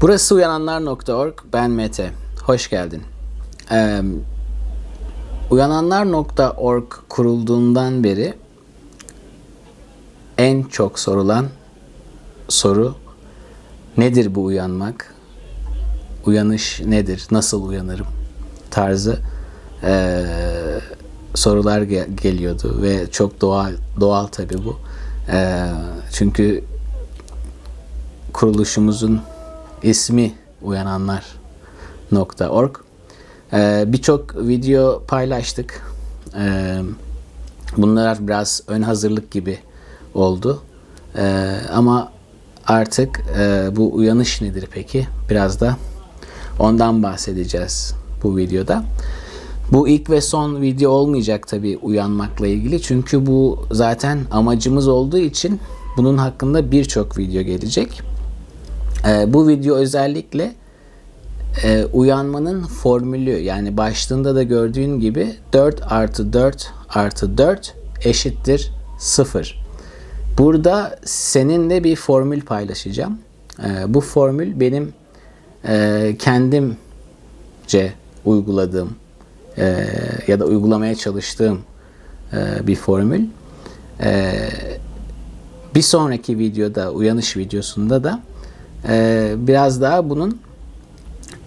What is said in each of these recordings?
Burası uyananlar.org. Ben Mete. Hoş geldin. Uyananlar.org kurulduğundan beri en çok sorulan soru nedir bu uyanmak? Uyanış nedir? Nasıl uyanırım? Tarzı sorular geliyordu ve çok doğal tabii bu. Çünkü kuruluşumuzun ismi uyananlar.org. Birçok video paylaştık. Bunlar biraz ön hazırlık gibi oldu. Ama artık bu uyanış nedir peki? Biraz da ondan bahsedeceğiz bu videoda. Bu ilk ve son video olmayacak tabii uyanmakla ilgili. Çünkü bu zaten amacımız olduğu için bunun hakkında birçok video gelecek. Bu video özellikle uyanmanın formülü, yani başlığında da gördüğün gibi 4 artı 4 artı 4 eşittir 0. Burada seninle bir formül paylaşacağım. Bu formül benim kendimce uyguladığım ya da uygulamaya çalıştığım bir formül. Bir sonraki videoda, uyanış videosunda da biraz daha bunun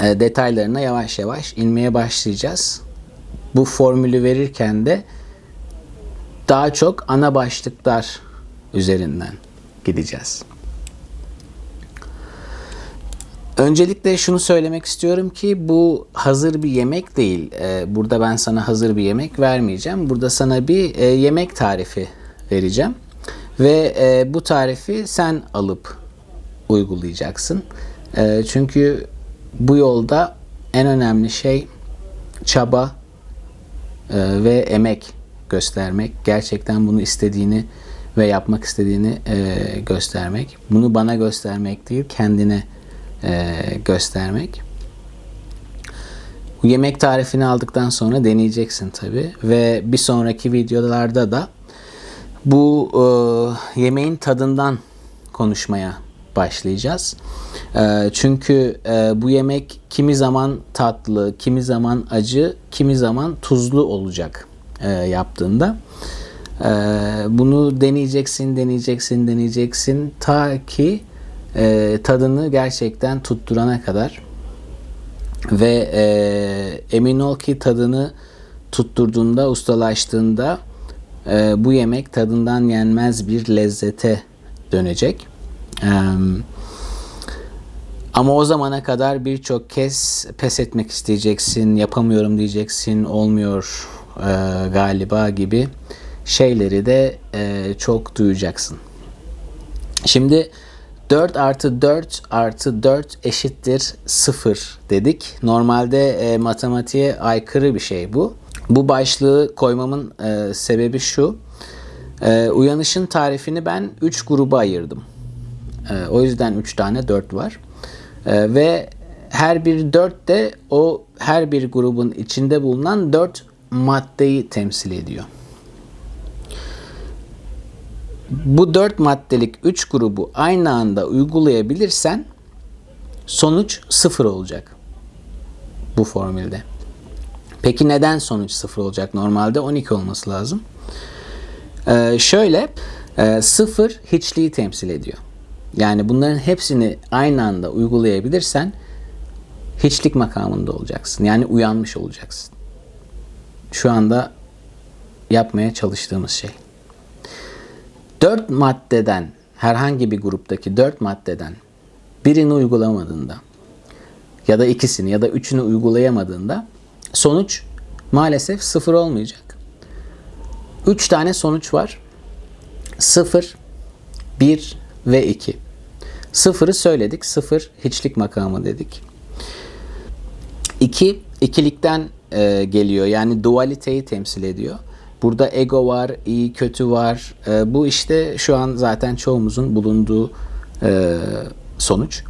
detaylarına yavaş yavaş inmeye başlayacağız. Bu formülü verirken de daha çok ana başlıklar üzerinden gideceğiz. Öncelikle şunu söylemek istiyorum ki bu hazır bir yemek değil. Burada ben sana hazır bir yemek vermeyeceğim. Burada sana bir yemek tarifi vereceğim. Ve bu tarifi sen alıp uygulayacaksın. Çünkü bu yolda en önemli şey çaba ve emek göstermek. Gerçekten bunu istediğini ve yapmak istediğini göstermek. Bunu bana göstermek değil, kendine göstermek. Bu yemek tarifini aldıktan sonra deneyeceksin tabii. Ve bir sonraki videolarda da bu yemeğin tadından konuşmaya başlayacağız. Çünkü bu yemek kimi zaman tatlı, kimi zaman acı, kimi zaman tuzlu olacak yaptığında. Bunu deneyeceksin ta ki tadını gerçekten tutturana kadar. Ve emin ol ki tadını tutturduğunda, ustalaştığında bu yemek tadından yenmez bir lezzete dönecek. Ama o zamana kadar birçok kez pes etmek isteyeceksin, yapamıyorum diyeceksin, olmuyor galiba gibi şeyleri de çok duyacaksın. Şimdi 4 artı 4 artı 4 eşittir 0 dedik. Normalde matematiğe aykırı bir şey bu. Bu başlığı koymamın sebebi şu. Uyanışın tarifini ben 3 gruba ayırdım. O yüzden 3 tane 4 var. Ve her bir 4 de o her bir grubun içinde bulunan 4 maddeyi temsil ediyor. Bu 4 maddelik 3 grubu aynı anda uygulayabilirsen sonuç 0 olacak bu formülde. Peki neden sonuç 0 olacak? Normalde 12 olması lazım. Şöyle 0 hiçliği temsil ediyor. Yani bunların hepsini aynı anda uygulayabilirsen hiçlik makamında olacaksın. Yani uyanmış olacaksın. Şu anda yapmaya çalıştığımız şey. 4 maddeden, herhangi bir gruptaki 4 maddeden birini uygulamadığında ya da ikisini ya da üçünü uygulayamadığında sonuç maalesef 0 olmayacak. 3 tane sonuç var. 0, 1 ve 2. 0'ı söyledik. 0 hiçlik makamı dedik. 2 ikilikten geliyor. Yani dualiteyi temsil ediyor. Burada ego var, iyi kötü var. Bu işte şu an zaten çoğumuzun bulunduğu sonuç.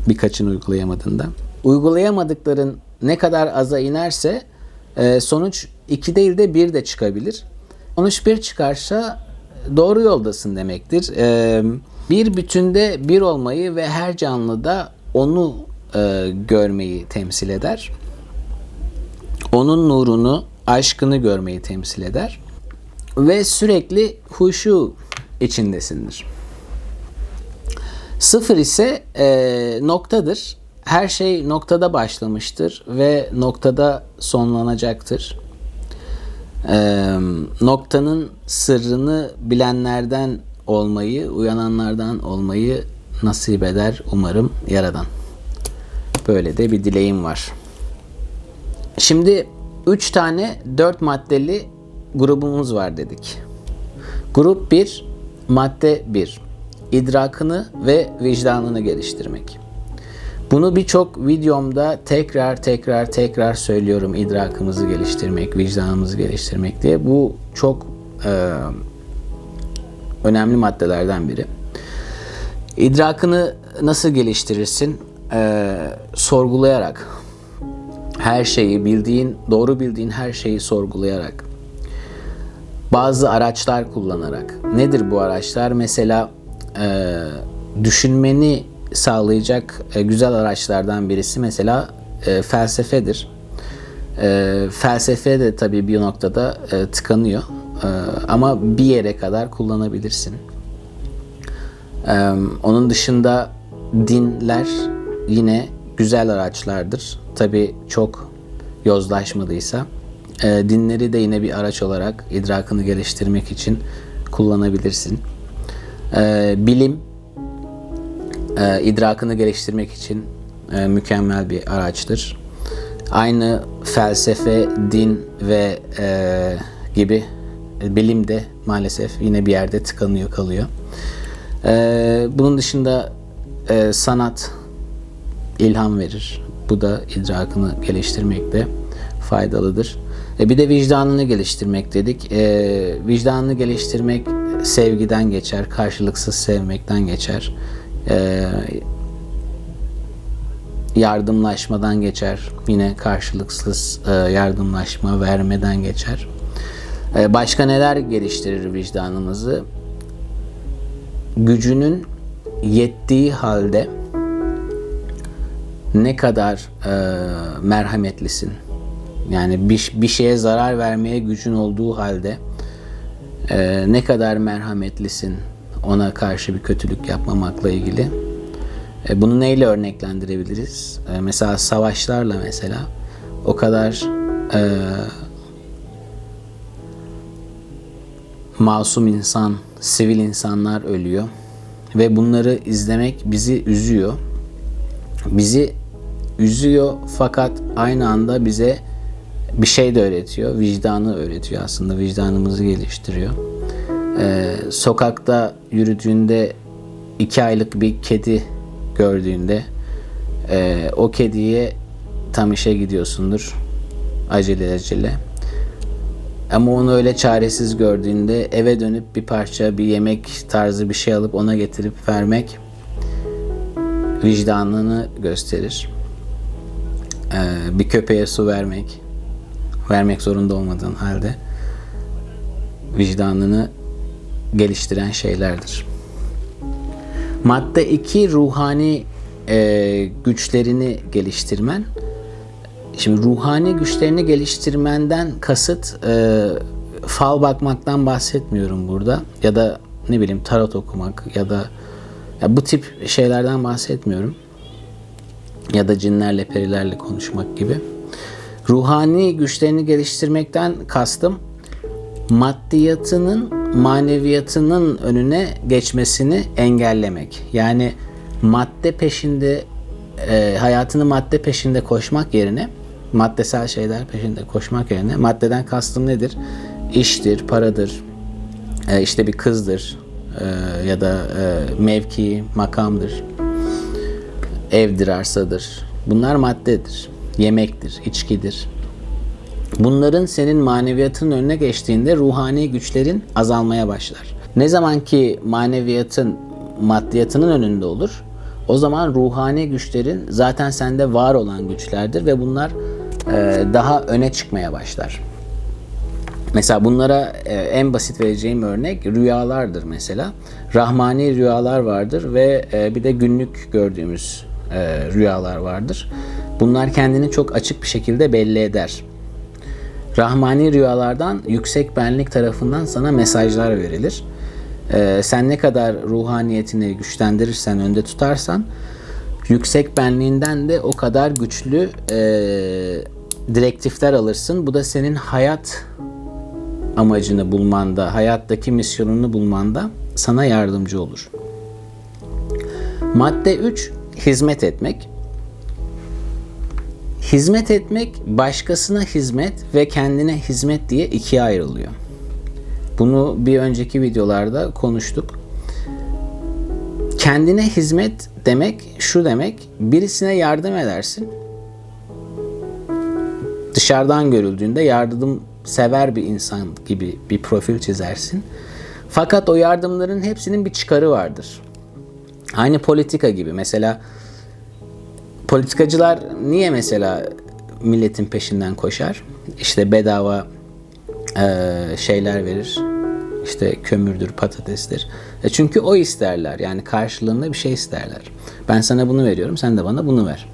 Birkaçını uygulayamadığında. Uygulayamadıkların ne kadar aza inerse sonuç 2 değil de 1 de çıkabilir. Sonuç 1 çıkarsa doğru yoldasın demektir. Bir bütünde bir olmayı ve her canlıda onu görmeyi temsil eder. Onun nurunu, aşkını görmeyi temsil eder. Ve sürekli huşu içindesindir. 0 ise noktadır. Her şey noktada başlamıştır ve noktada sonlanacaktır. Noktanın sırrını bilenlerden olmayı, uyananlardan olmayı nasip eder umarım Yaradan. Böyle de bir dileğim var. Şimdi 3 tane 4 maddeli grubumuz var dedik. Grup 1, madde 1. İdrakını ve vicdanını geliştirmek. Bunu birçok videomda tekrar söylüyorum. İdrakımızı geliştirmek, vicdanımızı geliştirmek diye. Bu çok önemli maddelerden biri. İdrakını nasıl geliştirirsin? Sorgulayarak. Her şeyi doğru bildiğin her şeyi sorgulayarak. Bazı araçlar kullanarak. Nedir bu araçlar? Mesela düşünmeni sağlayacak güzel araçlardan birisi mesela felsefedir. Felsefe de tabii bir noktada tıkanıyor. Ama bir yere kadar kullanabilirsin. Onun dışında dinler yine güzel araçlardır. Tabii çok yozlaşmadıysa. Dinleri de yine bir araç olarak idrakını geliştirmek için kullanabilirsin. Bilim idrakını geliştirmek için mükemmel bir araçtır. Aynı felsefe, din ve gibi bilim de maalesef yine bir yerde tıkanıyor kalıyor. Bunun dışında sanat ilham verir. Bu da idrakını geliştirmekte faydalıdır. Bir de vicdanını geliştirmek dedik. Vicdanını geliştirmek sevgiden geçer, karşılıksız sevmekten geçer. Yardımlaşmadan geçer. Yine karşılıksız yardımlaşma, vermeden geçer. Başka neler geliştirir vicdanımızı? Gücünün yettiği halde ne kadar merhametlisin. Yani bir şeye zarar vermeye gücün olduğu halde ne kadar merhametlisin ona karşı bir kötülük yapmamakla ilgili. Bunu neyle örneklendirebiliriz? Mesela savaşlarla mesela o kadar masum insan, sivil insanlar ölüyor ve bunları izlemek bizi üzüyor. Bizi üzüyor fakat aynı anda bize bir şey de öğretiyor. Vicdanı öğretiyor aslında. Vicdanımızı geliştiriyor. Sokakta yürüdüğünde 2 aylık bir kedi gördüğünde o kediye tam işe gidiyorsundur. Acele. Ama onu öyle çaresiz gördüğünde eve dönüp bir parça, bir yemek tarzı bir şey alıp ona getirip vermek vicdanını gösterir. Bir köpeğe su vermek zorunda olmadığın halde vicdanını geliştiren şeylerdir. Madde 2 ruhani güçlerini geliştirmen. Şimdi ruhani güçlerini geliştirmenden kasıt fal bakmaktan bahsetmiyorum burada ya da ne bileyim tarot okumak ya da bu tip şeylerden bahsetmiyorum ya da cinlerle perilerle konuşmak gibi. Ruhani güçlerini geliştirmekten kastım maddiyatının maneviyatının önüne geçmesini engellemek. Yani madde peşinde hayatını madde peşinde koşmak yerine maddesel şeyler peşinde koşmak yerine maddeden kastım nedir? İştir, paradır, işte bir kızdır ya da mevki, makamdır, evdir, arsadır. Bunlar maddedir, yemektir, içkidir. Bunların senin maneviyatın önüne geçtiğinde ruhani güçlerin azalmaya başlar. Ne zaman ki maneviyatın maddiyatının önünde olur, o zaman ruhani güçlerin zaten sende var olan güçlerdir ve bunlar daha öne çıkmaya başlar. Mesela bunlara en basit vereceğim örnek rüyalardır mesela. Rahmani rüyalar vardır ve bir de günlük gördüğümüz rüyalar vardır. Bunlar kendini çok açık bir şekilde belli eder. Rahmani rüyalardan yüksek benlik tarafından sana mesajlar verilir. Sen ne kadar ruhaniyetini güçlendirirsen, önde tutarsan, yüksek benliğinden de o kadar güçlü direktifler alırsın. Bu da senin hayat amacını bulmanda, hayattaki misyonunu bulmanda sana yardımcı olur. Madde 3, hizmet etmek. Hizmet etmek, başkasına hizmet ve kendine hizmet diye ikiye ayrılıyor. Bunu bir önceki videolarda konuştuk. Kendine hizmet demek şu demek, birisine yardım edersin. Dışarıdan görüldüğünde yardımsever bir insan gibi bir profil çizersin. Fakat o yardımların hepsinin bir çıkarı vardır. Aynı politika gibi. Mesela politikacılar niye mesela milletin peşinden koşar? İşte bedava şeyler verir. İşte kömürdür, patatestir. Çünkü o isterler. Yani karşılığında bir şey isterler. Ben sana bunu veriyorum, sen de bana bunu ver.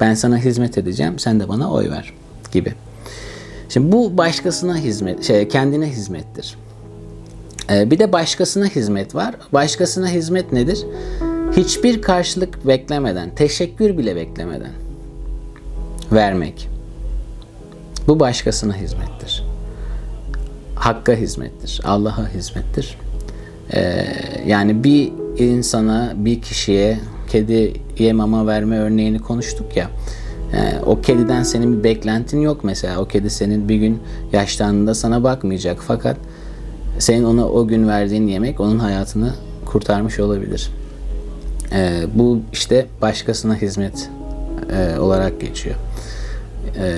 Ben sana hizmet edeceğim, sen de bana oy ver gibi. Şimdi bu başkasına hizmet, kendine hizmettir. Bir de başkasına hizmet var. Başkasına hizmet nedir? Hiçbir karşılık beklemeden, teşekkür bile beklemeden vermek. Bu başkasına hizmettir. Hakka hizmettir. Allah'a hizmettir. Yani bir insana, bir kişiye kediye mama verme örneğini konuştuk ya. O kediden senin bir beklentin yok mesela. O kedi senin bir gün yaşlandığında sana bakmayacak. Fakat senin ona o gün verdiğin yemek onun hayatını kurtarmış olabilir. Bu işte başkasına hizmet olarak geçiyor.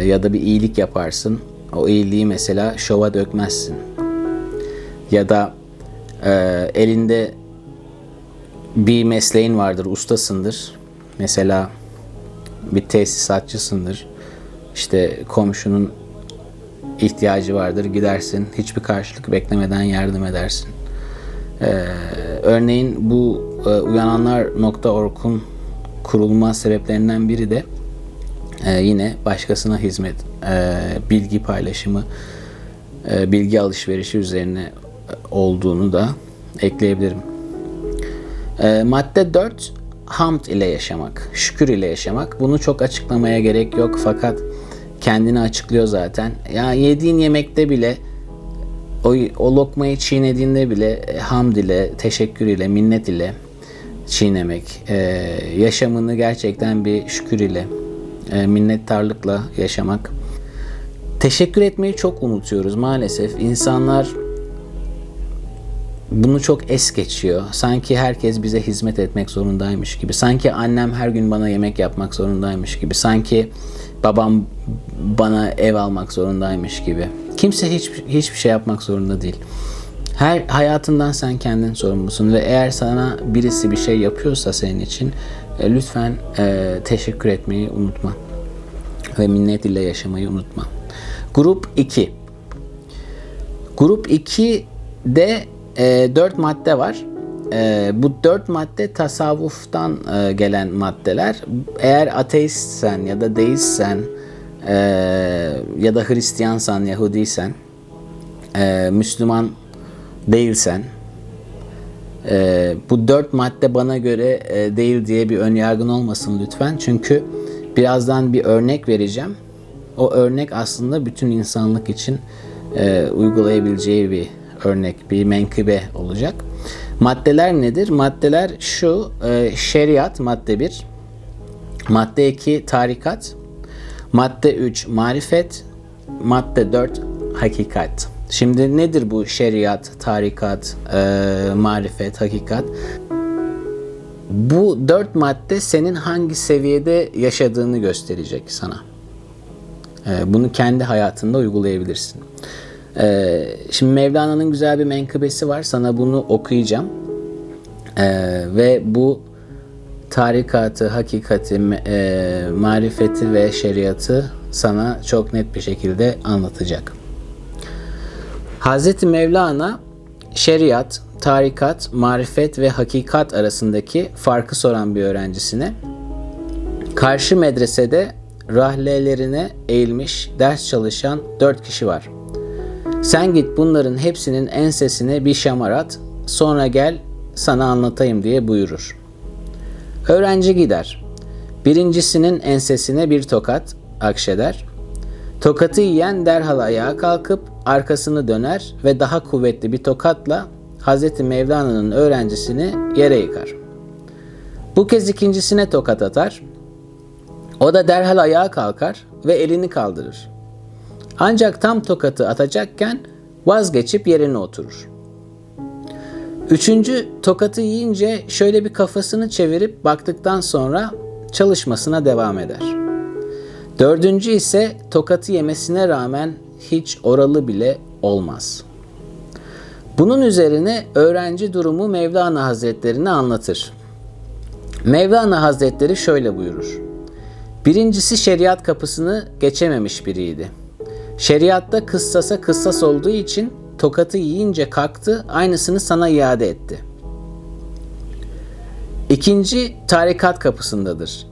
Ya da bir iyilik yaparsın. O iyiliği mesela şova dökmezsin. Ya da elinde bir mesleğin vardır, ustasındır. Mesela bir tesisatçısındır. İşte komşunun ihtiyacı vardır, gidersin. Hiçbir karşılık beklemeden yardım edersin. Örneğin bu uyananlar.org'un kurulma sebeplerinden biri de yine başkasına hizmet, bilgi paylaşımı, bilgi alışverişi üzerine olduğunu da ekleyebilirim. Madde 4, hamd ile yaşamak, şükür ile yaşamak. Bunu çok açıklamaya gerek yok fakat kendini açıklıyor zaten. Ya yediğin yemekte bile, o lokmayı çiğnediğinde bile hamd ile, teşekkür ile, minnet ile çiğnemek, yaşamını gerçekten bir şükür ile, minnettarlıkla yaşamak. Teşekkür etmeyi çok unutuyoruz maalesef. İnsanlar bunu çok es geçiyor. Sanki herkes bize hizmet etmek zorundaymış gibi. Sanki annem her gün bana yemek yapmak zorundaymış gibi. Sanki babam bana ev almak zorundaymış gibi. Kimse hiçbir şey yapmak zorunda değil. Her hayatından sen kendin sorumlusun ve eğer sana birisi bir şey yapıyorsa senin için lütfen teşekkür etmeyi unutma ve minnet ile yaşamayı unutma. Grup 2. Grup 2'de 4 madde var. Bu 4 madde tasavvuftan gelen maddeler. Eğer ateistsen ya da deistsen ya da Hristiyansan, Yahudiysen, Müslüman değilsen, bu 4 madde bana göre değil diye bir önyargın olmasın lütfen. Çünkü birazdan bir örnek vereceğim. O örnek aslında bütün insanlık için uygulayabileceği bir örnek, bir menkıbe olacak. Maddeler nedir? Maddeler şu: şeriat madde 1, madde 2 tarikat, madde 3 marifet, madde 4 hakikat. Şimdi nedir bu şeriat, tarikat, marifet, hakikat? Bu 4 madde senin hangi seviyede yaşadığını gösterecek sana. Bunu kendi hayatında uygulayabilirsin. Şimdi Mevlana'nın güzel bir menkıbesi var. Sana bunu okuyacağım. Ve bu tarikatı, hakikati, marifeti ve şeriatı sana çok net bir şekilde anlatacak. Hazreti Mevlana şeriat, tarikat, marifet ve hakikat arasındaki farkı soran bir öğrencisine Karşı medresede rahlelerine eğilmiş ders çalışan 4 kişi var. Sen git bunların hepsinin ensesine bir şamar at, sonra gel sana anlatayım diye buyurur. Öğrenci gider. Birincisinin ensesine bir tokat akşeder. Tokatı yiyen derhal ayağa kalkıp arkasını döner ve daha kuvvetli bir tokatla Hz. Mevlana'nın öğrencisini yere yıkar. Bu kez ikincisine tokat atar. O da derhal ayağa kalkar ve elini kaldırır. Ancak tam tokatı atacakken vazgeçip yerine oturur. Üçüncü tokatı yiyince şöyle bir kafasını çevirip baktıktan sonra çalışmasına devam eder. Dördüncü ise tokatı yemesine rağmen hiç oralı bile olmaz. Bunun üzerine öğrenci durumu Mevlana Hazretlerine anlatır. Mevlana Hazretleri şöyle buyurur. Birincisi şeriat kapısını geçememiş biriydi. Şeriatta kıssasa kıssas olduğu için tokatı yiyince kalktı, aynısını sana iade etti. İkinci tarikat kapısındadır.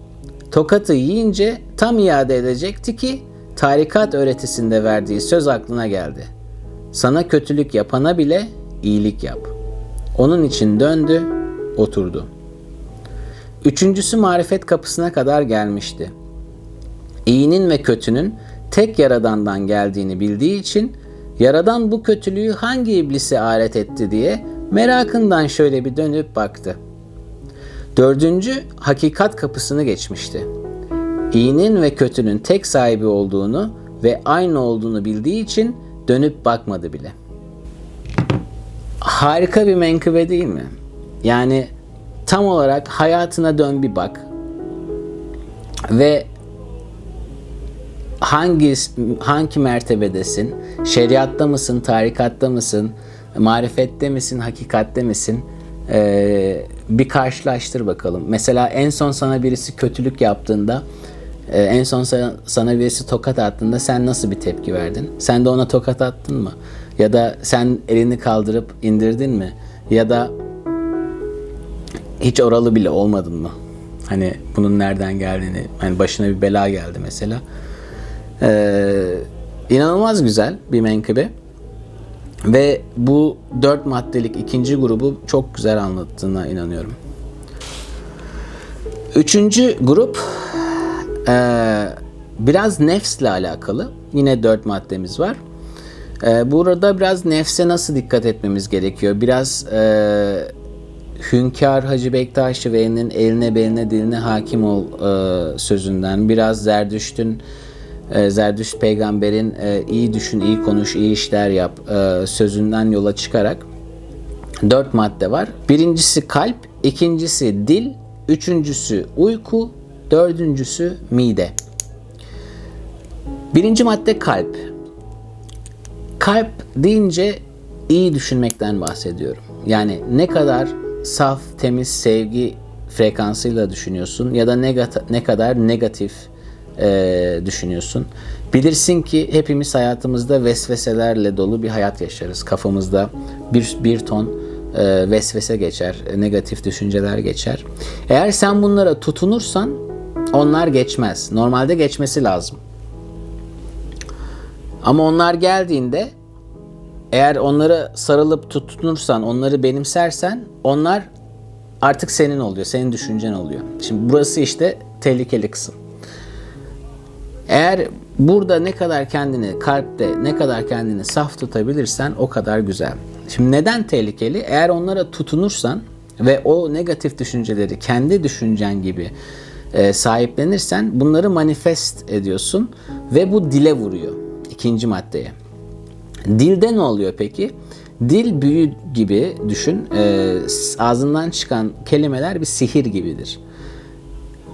Tokatı yiyince tam iade edecekti ki tarikat öğretisinde verdiği söz aklına geldi. Sana kötülük yapana bile iyilik yap. Onun için döndü, oturdu. Üçüncüsü marifet kapısına kadar gelmişti. İyinin ve kötünün tek Yaradan'dan geldiğini bildiği için Yaradan bu kötülüğü hangi iblise alet etti diye merakından şöyle bir dönüp baktı. Dördüncü hakikat kapısını geçmişti. İyinin ve kötünün tek sahibi olduğunu ve aynı olduğunu bildiği için dönüp bakmadı bile. Harika bir menkıbe değil mi? Yani tam olarak hayatına dön bir bak ve hangi mertebedesin? Şeriatta mısın? Tarikatta mısın? Marifette misin? Hakikatte misin? Bir karşılaştır bakalım. Mesela en son sana birisi kötülük yaptığında, en son sana birisi tokat attığında sen nasıl bir tepki verdin? Sen de ona tokat attın mı? Ya da sen elini kaldırıp indirdin mi? Ya da hiç oralı bile olmadın mı? Hani bunun nereden geldiğini, hani başına bir bela geldi mesela. İnanılmaz güzel bir menkıbe ve bu 4 maddelik ikinci grubu çok güzel anlattığına inanıyorum. Üçüncü grup biraz nefsle alakalı. Yine 4 maddemiz var. Burada biraz nefse nasıl dikkat etmemiz gerekiyor? Biraz Hünkar Hacı Bektaşi Veli'nin eline beline diline hakim ol sözünden, biraz Zerdüşt peygamberin iyi düşün, iyi konuş, iyi işler yap sözünden yola çıkarak 4 madde var. Birincisi kalp, ikincisi dil, üçüncüsü uyku, dördüncüsü mide. Birinci madde kalp. Kalp deyince iyi düşünmekten bahsediyorum. Yani ne kadar saf, temiz sevgi frekansıyla düşünüyorsun ya da ne kadar negatif düşünüyorsun. Bilirsin ki hepimiz hayatımızda vesveselerle dolu bir hayat yaşarız. Kafamızda bir ton vesvese geçer, negatif düşünceler geçer. Eğer sen bunlara tutunursan onlar geçmez. Normalde geçmesi lazım. Ama onlar geldiğinde eğer onlara sarılıp tutunursan, onları benimsersen onlar artık senin oluyor, senin düşüncen oluyor. Şimdi burası işte tehlikeli kısım. Eğer burada ne kadar kendini, kalpte ne kadar kendini saf tutabilirsen o kadar güzel. Şimdi neden tehlikeli? Eğer onlara tutunursan ve o negatif düşünceleri kendi düşüncen gibi sahiplenirsen bunları manifest ediyorsun ve bu dile vuruyor. İkinci maddeye. Dilde ne oluyor peki? Dil büyü gibi düşün. Ağzından çıkan kelimeler bir sihir gibidir.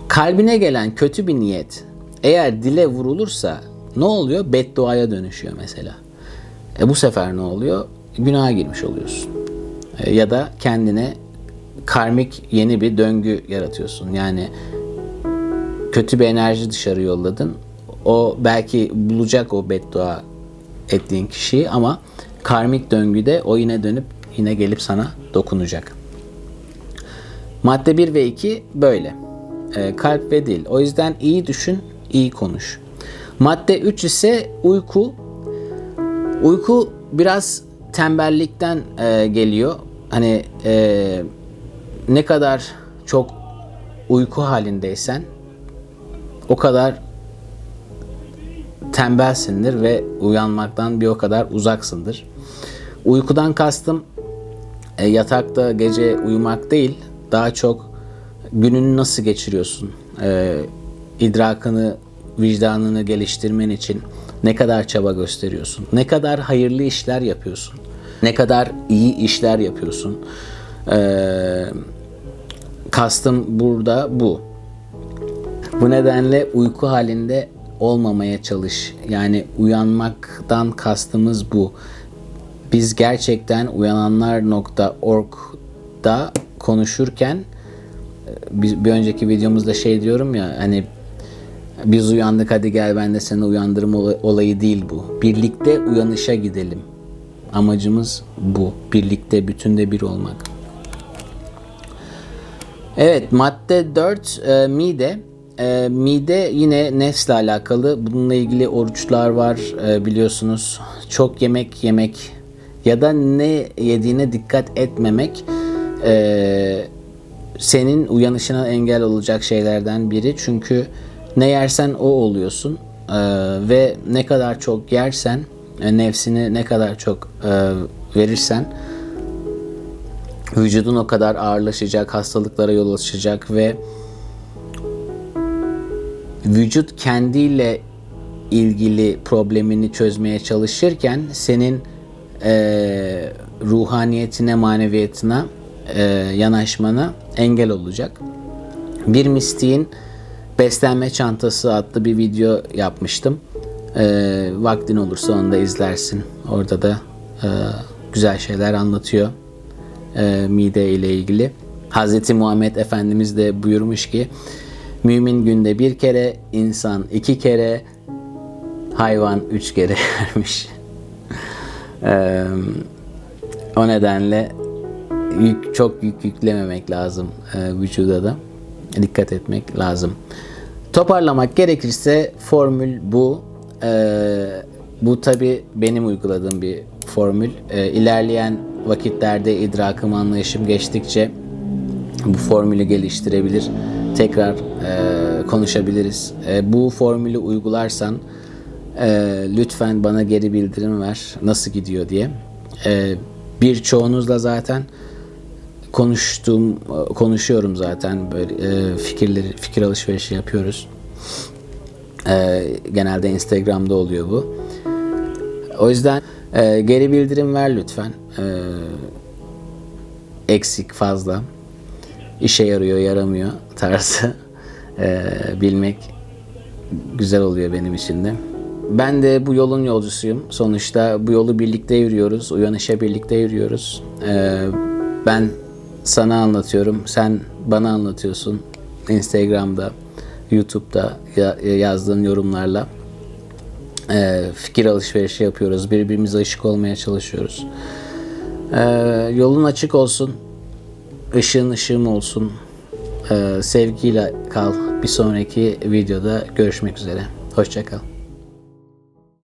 Kalbine gelen kötü bir niyet eğer dile vurulursa ne oluyor? Bedduaya dönüşüyor mesela. Bu sefer ne oluyor? Günaha girmiş oluyorsun. Ya da kendine karmik yeni bir döngü yaratıyorsun. Yani kötü bir enerji dışarı yolladın. O belki bulacak o beddua ettiğin kişiyi ama karmik döngüde o yine dönüp yine gelip sana dokunacak. Madde 1 ve 2 böyle. kalp ve dil. O yüzden iyi düşün, iyi konuş. Madde 3 ise uyku. Uyku biraz tembellikten geliyor. Hani ne kadar çok uyku halindeysen o kadar tembelsindir ve uyanmaktan bir o kadar uzaksındır. Uykudan kastım yatakta gece uyumak değil, daha çok gününü nasıl geçiriyorsun, idrakını, vicdanını geliştirmen için ne kadar çaba gösteriyorsun, ne kadar hayırlı işler yapıyorsun, ne kadar iyi işler yapıyorsun. Kastım burada bu. Bu nedenle uyku halinde olmamaya çalış. Yani uyanmaktan kastımız bu. Biz gerçekten uyananlar.org'da konuşurken bir önceki videomuzda şey diyorum ya, hani biz uyandık hadi gel ben de seni uyandırım olayı değil bu. Birlikte uyanışa gidelim. Amacımız bu. Birlikte, bütünde bir olmak. Evet, madde 4 mide. Mide yine nefsle alakalı. Bununla ilgili oruçlar var biliyorsunuz. Çok yemek yemek ya da ne yediğine dikkat etmemek senin uyanışına engel olacak şeylerden biri. Çünkü ne yersen o oluyorsun ve ne kadar çok yersen, nefsini ne kadar çok verirsen vücudun o kadar ağırlaşacak, hastalıklara yol açacak ve vücut kendiyle ilgili problemini çözmeye çalışırken senin ruhaniyetine, maneviyatına yanaşmana engel olacak. Bir mistiğin beslenme çantası adlı bir video yapmıştım. Vaktin olursa onu da izlersin. Orada da güzel şeyler anlatıyor mide ile ilgili. Hz. Muhammed Efendimiz de buyurmuş ki mümin günde 1 kere, insan 2 kere, hayvan 3 kere yermiş. O nedenle çok yük yüklememek lazım vücuda da. Dikkat etmek lazım. Toparlamak gerekirse formül bu. Bu tabi benim uyguladığım bir formül. İlerleyen vakitlerde idrakım, anlayışım geçtikçe bu formülü geliştirebilir. Tekrar konuşabiliriz. Bu formülü uygularsan lütfen bana geri bildirim ver. Nasıl gidiyor diye. Birçoğunuzla zaten konuşuyorum zaten, böyle fikir alışverişi yapıyoruz. Genelde Instagram'da oluyor bu. O yüzden geri bildirim ver lütfen. Eksik, fazla, işe yarıyor, yaramıyor tarzı bilmek güzel oluyor benim için de. Ben de bu yolun yolcusuyum. Sonuçta bu yolu birlikte yürüyoruz. Uyanışa birlikte yürüyoruz. Ben sana anlatıyorum. Sen bana anlatıyorsun. Instagram'da, YouTube'da yazdığın yorumlarla fikir alışverişi yapıyoruz. Birbirimize ışık olmaya çalışıyoruz. Yolun açık olsun. Işığın ışığım olsun. Sevgiyle kal. Bir sonraki videoda görüşmek üzere. Hoşça kal.